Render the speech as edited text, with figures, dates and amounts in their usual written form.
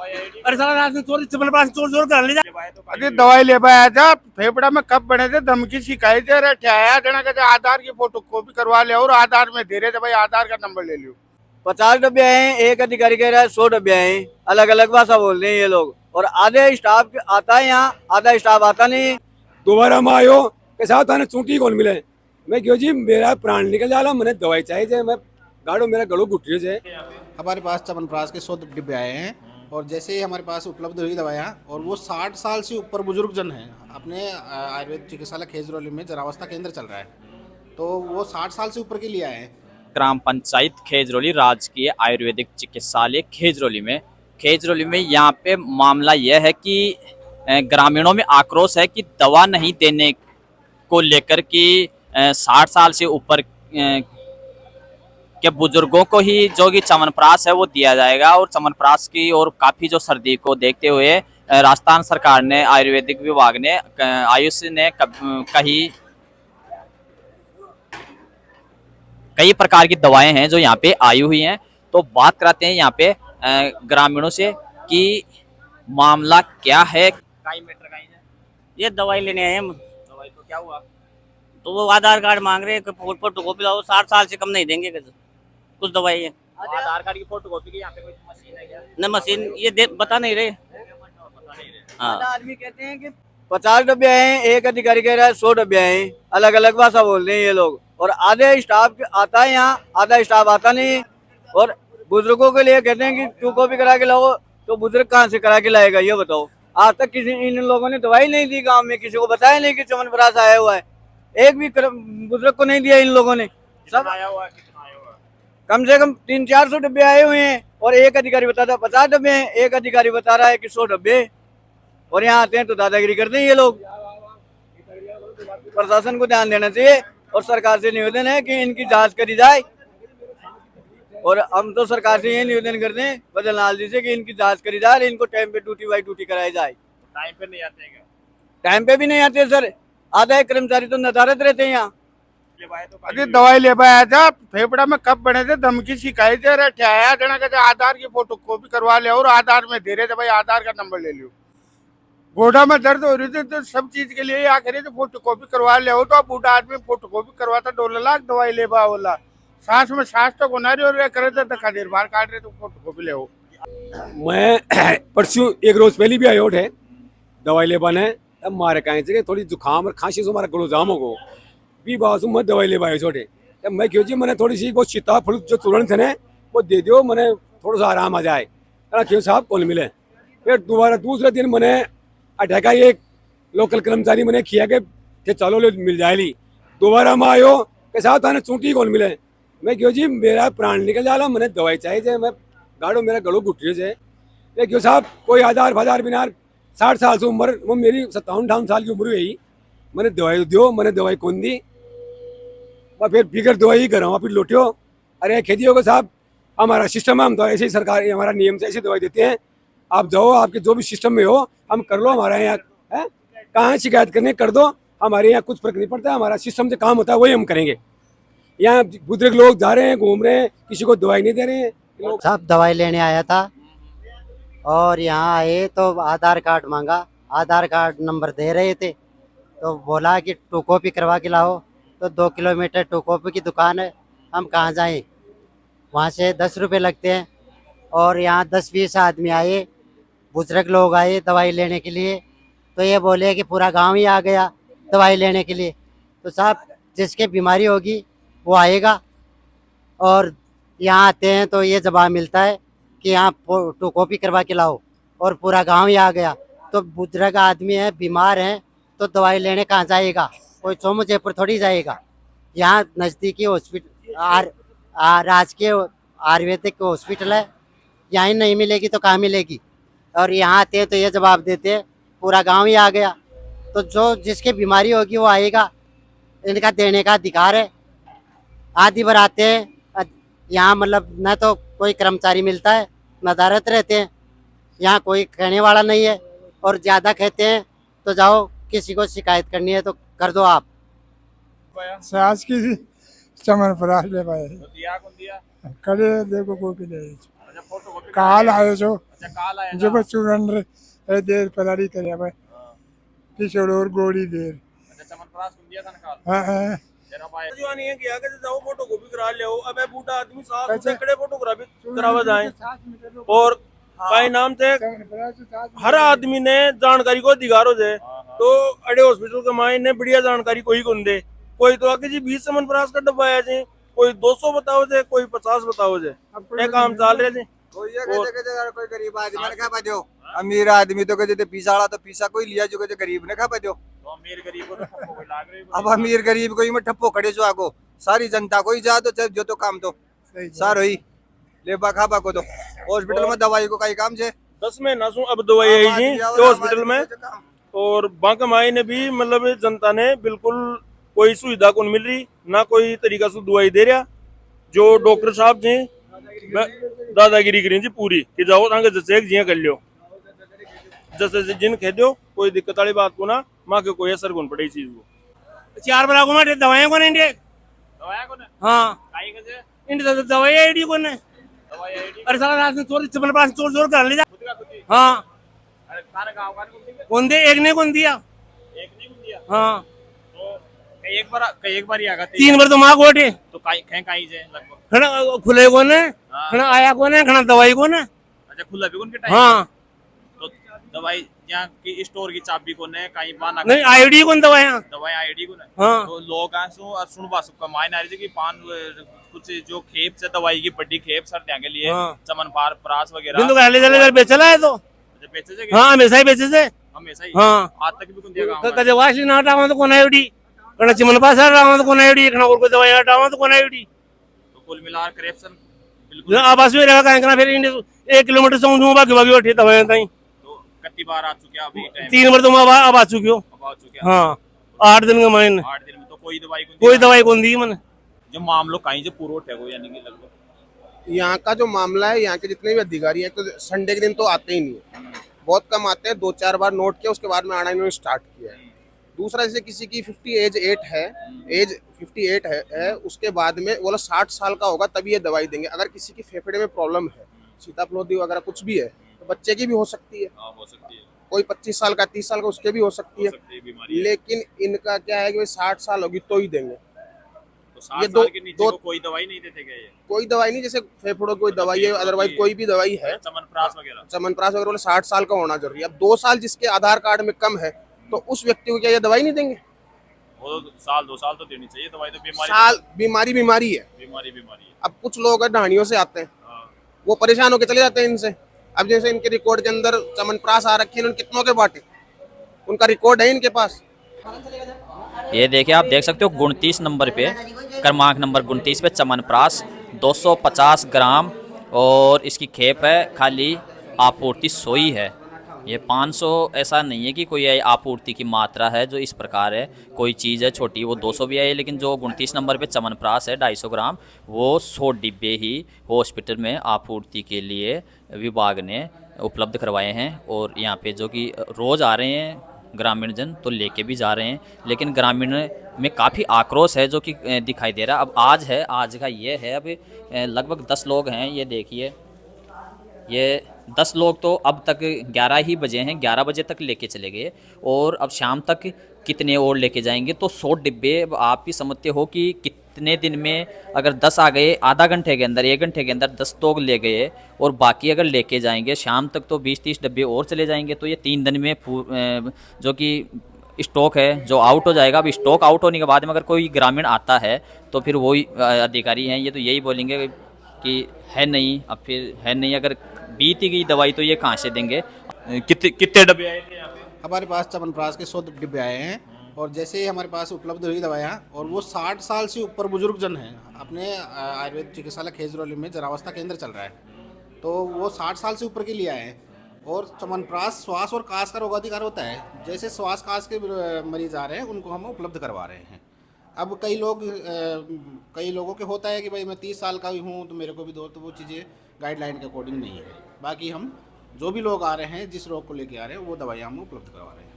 अरे साला रात में चोर चमन चोर चोर कर ले जा। अरे दवाई ले पाया था, फेफड़ा में कब बने थे, धमकी सिखाई थे, अरे ठहराया जना कहते आधार की फोटो कॉपी करवा ले और आधार में दे रहे थे भाई आधार का नंबर ले लियो। 50 डब्बे हैं, एक अधिकारी कह रहा है 100 डब्बे हैं। अलग अलग भाषा बोल रहे हैं ये लोग, और आधे स्टाफ आता है यहाँ, आधा स्टाफ आता नहीं। दोबारा मैं आयो के साथ आने चूंटी कौन मिले, मैं क्यों जी मेरा प्राण निकल जाला, मैंने दवाई चाहिए, मैं गाड़ो मेरा गलो घुट है। हमारे पास च्यवनप्राश के 100 डिब्बे आए हैं और जैसे ही हमारे पास उपलब्ध हुई दवाइयाँ, और वो 60 साल से ऊपर बुजुर्ग जन हैं। अपने आयुर्वेद चिकित्सालय खेजरौली में जरावस्था केंद्र चल रहा है, तो वो 60 साल से ऊपर के लिए आए हैं। ग्राम पंचायत खेजरौली राजकीय आयुर्वेदिक चिकित्सालय खेजरौली में यहाँ पे मामला यह है कि ग्रामीणों में आक्रोश है कि दवा नहीं देने को लेकर कि 60 साल से ऊपर के बुजुर्गों को ही जो कि च्यवनप्राश है वो दिया जाएगा। और च्यवनप्राश की और काफ़ी जो सर्दी को देखते हुए राजस्थान सरकार ने, आयुर्वेदिक विभाग ने, आयुष ने कई प्रकार की दवाएं हैं जो यहाँ पे आई हुई हैं। तो बात कराते हैं यहाँ पे ग्रामीणों से कि मामला क्या है। ये दवाई लेने आए हम। दवाई तो क्या हुआ? तो वो आधार कार्ड मांग रहे हैं कि फोटोकॉपी लाओ, 60 साल से कम नहीं देंगे कुछ दवाई है। आधार कार्ड की फोटोकॉपी की यहाँ पे कोई मशीन है क्या? न मशीन ये बता नहीं रहे। हाँ, आदमी कहते हैं कि 50 डब्बे हैं, एक अधिकारी कह रहा है 100 डब्बे हैं। अलग अलग भाषा बोल रहे हैं ये लोग, और आधे स्टाफ आता है यहाँ, आधा स्टाफ आता नहीं। और बुजुर्गों के लिए कहते हैं कि तू कॉपी करा के लाओ, तो बुजुर्ग कहाँ से करा के लाएगा ये बताओ। आज तक किसी इन लोगों ने दवाई नहीं दी, गांव में किसी को बताया नहीं कि च्यवनप्राश आया हुआ है। एक भी बुजुर्ग को नहीं दिया इन लोगों ने। सब आया हुआ है? कितना आया हुआ है? कम से कम 300-400 डब्बे आए हुए हैं, और एक अधिकारी बताता 50 डब्बे हैं, एक अधिकारी बता रहा है कि 100 डब्बे। और यहाँ आते हैं तो दादागिरी करते हैं ये लोग। प्रशासन को ध्यान देना चाहिए, और सरकार से निवेदन है कि इनकी जांच करी जाए। और हम तो सरकार से ये निवेदन करते हैं बदलनाल जी से कि इनकी जांच करी जाए, इनको टाइम पे ड्यूटी बाई ड्यूटी कराई जाए। टाइम पे नहीं आते हैं? टाइम पे भी नहीं आते सर, आधा एक कर्मचारी तो नदारत रहते हैं यहाँ। अरे दवाई ले पाया था, फेफड़ा में कब बने थे, धमकी सिखाई थे, अरे ठहराया जना कहते आधार की फोटो कॉपी करवा ले और आधार में दे रहे थे भाई आधार का नंबर ले लियो। गोडा में दर्द हो रही थी तो सब चीज के लिए आखिर तो फोटो कॉपी करवा ले हो, तो बूढ़ा आदमी फोटो कॉपी करवाता 2 लाख दवाई ले पा बोला। सांस में सांस तो गुना रही और करे तो धक्का देर बाहर काट रहे तो फोटो कॉपी ले हो। मैं परसों एक रोज पहले भी आयो है दवाई ले पाने, अब मारे कहीं से थोड़ी जुकाम और खांसी से हमारा गलो जाम हो गो भी बासु मैं दवाई ले पाए छोटे। तब मैं क्यों जी मैंने थोड़ी सी वो सीता फल जो तुरंत है वो दे दियो, मैंने थोड़ा सा आराम आ जाए। क्यों साहब कौन मिले। फिर दोबारा दूसरे दिन मैंने अटैका एक लोकल कर्मचारी मैंने किया कि चलो ले मिल जाएगी। दोबारा मैं आयो के साथ आने चूंटी कौन मिले, मैं क्यों जी मेरा प्राण निकल जाला, मैंने दवाई चाहिए, मैं गाड़ो मेरा गलो घुट है। क्यों साहब कोई आधार फाधार बिना 60 साल से उम्र, वो मेरी 57-58 साल की उम्र हुई, मैंने दवाई दियो, मैंने दवाई कौन दी, और फिर बिगड़ दवाई कराऊँ फिर लौटियो। अरे खेदियो को साहब हमारा सिस्टम है, हम तो ऐसे ही सरकार हमारा नियम से ऐसी दवाई देते हैं, आप जाओ आपके जो भी सिस्टम में हो हम कर लो, हमारे यहाँ है कहाँ शिकायत करने कर दो, हमारे यहाँ कुछ फर्क नहीं पड़ता, हमारा सिस्टम से काम होता है वही हम करेंगे। यहाँ बुजुर्ग लोग जा रहे हैं घूम रहे हैं, किसी को दवाई नहीं दे रहे हैं। सब दवाई लेने आया था और यहाँ आए तो आधार कार्ड मांगा, आधार कार्ड नंबर दे रहे थे तो बोला कि टू कॉपी करवा के लाओ, तो 2 किलोमीटर टू कॉपी की दुकान है, हम कहाँ जाएं, वहाँ से 10 रुपये लगते हैं। और यहाँ 10-20 आदमी आए, बुजुर्ग लोग आए दवाई लेने के लिए, तो ये बोले कि पूरा गांव ही आ गया दवाई लेने के लिए। तो साहब जिसके बीमारी होगी वो आएगा, और यहाँ आते हैं तो ये जवाब मिलता है कि यहाँ टू कॉपी करवा के लाओ, और पूरा गांव ही आ गया। तो बुजुर्ग आदमी है, बीमार हैं, तो दवाई लेने कहाँ जाएगा, कोई सोमू जयपुर थोड़ी जाएगा। यहाँ नज़दीकी हॉस्पिटल राजकीय आयुर्वेदिक हॉस्पिटल है, यहाँ नहीं मिलेगी तो कहाँ मिलेगी। और यहाँ आते हैं तो ये जवाब देते हैं पूरा गांव ही आ गया। तो जो जिसकी बीमारी होगी वो आएगा, इनका देने का अधिकार है। आदि भर आते हैं यहाँ, मतलब न तो कोई कर्मचारी मिलता है, नदारत रहते हैं, यहाँ कोई कहने वाला नहीं है, और ज़्यादा कहते हैं तो जाओ किसी को शिकायत करनी है तो कर दो आप। सांस की च्यवनप्राश ले पाए तो दिया कौन दिया? करे देखो को भी ले अच्छा फोटोकॉपी काल आयो जो अच्छा काल आया जो सुगंध देर पलारी करे मैं किशोर और गोड़ी देर अच्छा चमनप्रास को दिया था ना काल हाँ हाँ तेरा भाई जो नहीं है कि आगे से जाओ फोटो कॉपी करा ले अबे बूढ़ा आदमी साथ में खड़े फोटोग्राफी करावा जाए और कई नाम से हर आदमी ने जानकारी को अधिकार हो जाए तो अड़े हॉस्पिटल के माई ने बढ़िया जानकारी कोई कौन दे कोई तो आके जी 20 चमनप्रास का डब्बा आया जी कोई 200 बताओ जे कोई 50 बताओ जे ये काम चल रहे जी कोई गरीब आदमी ने खा पाजो अमीर आदमी तो कहते पीसा तो पीसा कोई लिया जो कहते गरीब ने खा पाजो तो अमीर गरीब को तो ठप्पो कोई लाग रही अब अमीर गरीब को ही में ठप्पो खड़े जो आगो सारी जनता को ही जा तो जो तो काम तो सार ही लेबा खाबा को तो हॉस्पिटल में दवाई को कई काम छे 10 महीना सु अब दवाई आई जी तो हॉस्पिटल में और बांका माई ने भी मतलब जनता ने बिल्कुल कोई सुविधा को मिल रही ना कोई तरीका से दवाई दे रहा जो डॉक्टर साहब जी दादागिरी करी जी पूरी कि जाओ तांगे जैसे एक जिया कर लियो जैसे जिन कह दो कोई दिक्कत वाली बात को ना माँ के कोई असर कौन पड़े इस चीज को 4 बड़ा को मारे दवाइयां कौन इंडिया दवाया को ना हाँ काई के जे इंडिया तो दवाई आईडी कौन है दवाई आईडी अरे साला रात में चोर चमनप्रास चोर कर ले जा खुद का खुद ही हाँ अरे तारे गांव का नहीं कौन दे एक ने कौन दिया एक नहीं दिया हाँ तो कई एक बार ही आगा 3 बार तो माँ गोटे तो काई जे लगभग खड़ा खुले कौन है खड़ा आया कौन है खड़ा दवाई कौन है अच्छा खुला भी कौन के टाइम हाँ तो दवाई यहाँ की स्टोर की चाबी कौन है कहीं बाना नहीं आईडी कौन दवाइयां दवाई आईडी कौन है हाँ तो लोग सुनवा सबका मायने आ रही थी कि पान कुछ जो खेप से दवाई की बड़ी खेप सर के लिए हाँ। चमनपार प्रास वगैरह बिंदु का ले चले बेचला है तो अच्छा, बेचे से हाँ हमेशा ही बेचे से हमेशा ही हाँ आज तक भी कौन दिया गाँव में? कदे वाशी ना हटावा तो कौन आईडी कना चमनप्रास हटावा तो कौन आईडी कना और कोई दवाई हटावा तो कौन आईडी तो कुल मिलाकर करप्शन बिल्कुल आवास में रहेगा कहीं फिर 1 किलोमीटर से ऊँच बाकी बाकी बैठी दवाई ताई तो कितनी बार आ चुके अभी टाइम 3 बार तो मैं अब आ चुकी हो अब आ चुके हाँ 8 दिन का महीने 8 दिन में तो कोई दवाई कोई दवाई कौन दी मैंने जो मामलो कहीं जो पूरा उठे यानी कि लगभग यहाँ का जो मामला है यहाँ के जितने भी अधिकारी हैं तो संडे के दिन तो आते ही नहीं है, बहुत कम आते हैं। 2-4 बार नोट किया उसके बाद में आना इन्होंने स्टार्ट किया है। दूसरा जैसे किसी की 58 है उसके बाद में वो 60 साल का होगा तभी ये दवाई देंगे। अगर किसी की फेफड़े में प्रॉब्लम है सीताफलोदी वगैरह कुछ भी है तो बच्चे की भी हो सकती है, हो सकती है कोई 25 साल का 30 साल का उसके भी हो सकती है, बीमारी लेकिन इनका क्या है कि 60 साल होगी तो ही देंगे। तो 60 ये साल के नीचे दो को कोई दवाई नहीं देते क्या ये कोई दवाई नहीं, जैसे फेफड़ों की कोई दवाई है अदरवाइज कोई भी दवाई है चमनप्रास वगैरह चमनप्रास वगैरह वाले 60 साल का होना जरूरी है। अब 2 साल जिसके आधार कार्ड में कम है तो उस व्यक्ति को क्या ये दवाई नहीं देंगे? वो साल 2 साल तो देनी चाहिए दवाई तो बीमारी है। बीमारी है अब कुछ लोग ढाणियों से आते हैं हाँ। वो परेशान होकर चले जाते हैं इनसे। अब जैसे इनके रिकॉर्ड के अंदर चमनप्रास आ रखे हैं, इन्होंने कितनों के बांटे, उनका रिकॉर्ड है इनके पास। ये देखिए आप देख सकते हो 29 नंबर पे क्रमांक नंबर 29 पे चमनप्रास 250 ग्राम और इसकी खेप है, खाली आपूर्ति 100 ही है। ये 500 ऐसा नहीं है कि कोई आपूर्ति की मात्रा है जो इस प्रकार है, कोई चीज़ है छोटी वो 200 भी है, लेकिन जो 29 नंबर पे चमनप्रास है 250 ग्राम वो 100 डिब्बे ही हॉस्पिटल में आपूर्ति के लिए विभाग ने उपलब्ध करवाए हैं। और यहाँ पे जो कि रोज़ आ रहे हैं ग्रामीण जन तो लेके भी जा रहे हैं, लेकिन ग्रामीण में काफ़ी आक्रोश है जो कि दिखाई दे रहा है। अब आज का ये है, अब लगभग 10 लोग हैं, ये देखिए ये 10 लोग तो अब तक 11 ही बजे हैं, 11 बजे तक लेके चले गए और अब शाम तक कितने और लेके जाएंगे। तो 100 डिब्बे आप ही समझते हो कि कितने दिन में अगर 10 आ गए, आधा घंटे के अंदर 1 घंटे के अंदर 10 लोग ले गए और बाकी अगर लेके जाएंगे शाम तक तो 20-30 डिब्बे और चले जाएंगे। तो ये 3 दिन में जो कि स्टॉक है जो आउट हो जाएगा। अब स्टॉक आउट होने के बाद में अगर कोई ग्रामीण आता है तो फिर वही अधिकारी हैं ये तो यही बोलेंगे कि है नहीं, अब फिर है नहीं, अगर बीती गई दवाई तो ये कहाँ से देंगे। कितने डब्बे आए थे यहाँ पे? हमारे पास चमनप्रास के 100 डिब्बे आए हैं और जैसे ही हमारे पास उपलब्ध हुई दवाइयाँ और वो 60 साल से ऊपर बुजुर्ग जन हैं। अपने आयुर्वेद चिकित्सालय खेजरौली में जरावस्था केंद्र चल रहा है तो वो 60 साल से ऊपर के लिए आए हैं। और चमनप्रास श्वास और कास का रोगाधिकार होता है, जैसे श्वास कास के मरीज आ रहे हैं उनको हम उपलब्ध करवा रहे हैं। अब कई लोगों के होता है कि भाई मैं 30 साल का ही हूँ तो मेरे को भी दो, तो वो चीज़ें गाइडलाइन के अकॉर्डिंग नहीं है। बाकी हम जो भी लोग आ रहे हैं जिस रोग को लेके आ रहे हैं वो दवाइयाँ हम उपलब्ध करवा रहे हैं।